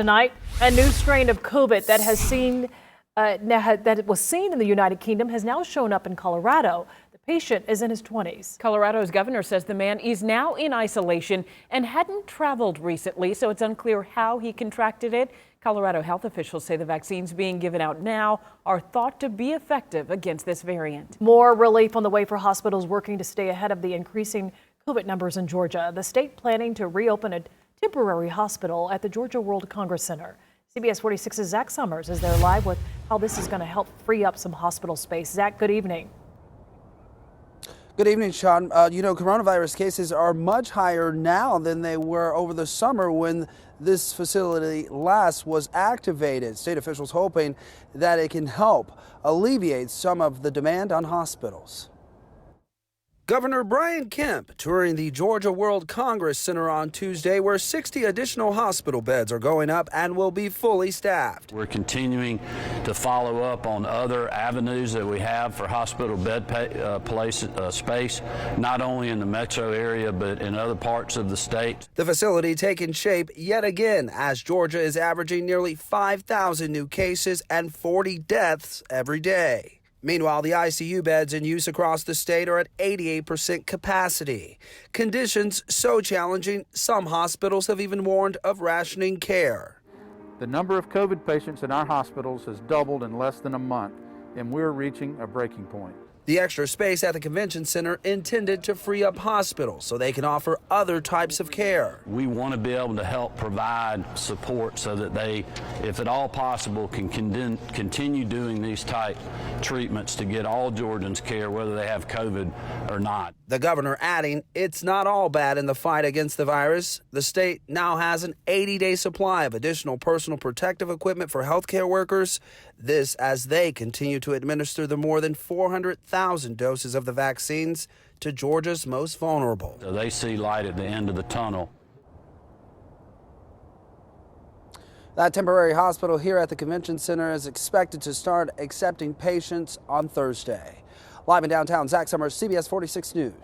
Tonight, a new strain of COVID that was seen in the United Kingdom has now shown up in Colorado. The patient is in his 20s. Colorado's governor says the man is now in isolation and hadn't traveled recently, so it's unclear how he contracted it. Colorado health officials say the vaccines being given out now are thought to be effective against this variant. More relief on the way for hospitals working to stay ahead of the increasing COVID numbers in Georgia. The state planning to reopen a temporary hospital at the Georgia World Congress Center. CBS 46's Zach Summers is there live with how this is going to help free up some hospital space. Zach, good evening. Good evening, Sean. Coronavirus cases are much higher now than they were over the summer when this facility last was activated. State officials hoping that it can help alleviate some of the demand on hospitals. Governor Brian Kemp touring the Georgia World Congress Center on Tuesday, where 60 additional hospital beds are going up and will be fully staffed. We're continuing to follow up on other avenues that we have for hospital bed space, not only in the metro area, but in other parts of the state. The facility taking shape yet again as Georgia is averaging nearly 5,000 new cases and 40 deaths every day. Meanwhile, the ICU beds in use across the state are at 88% capacity. Conditions so challenging, some hospitals have even warned of rationing care. The number of COVID patients in our hospitals has doubled in less than a month, and we're reaching a breaking point. The extra space at the convention center intended to free up hospitals so they can offer other types of care. We want to be able to help provide support so that they, if at all possible, can continue doing these type treatments to get all Georgians care, whether they have COVID or not. The governor adding, it's not all bad in the fight against the virus. The state now has an 80-day supply of additional personal protective equipment for healthcare workers. This as they continue to administer the more than 400,000 doses of the vaccines to Georgia's most vulnerable. So they see light at the end of the tunnel. That temporary hospital here at the convention center is expected to start accepting patients on Thursday. Live in downtown, Zach Summers, CBS 46 News.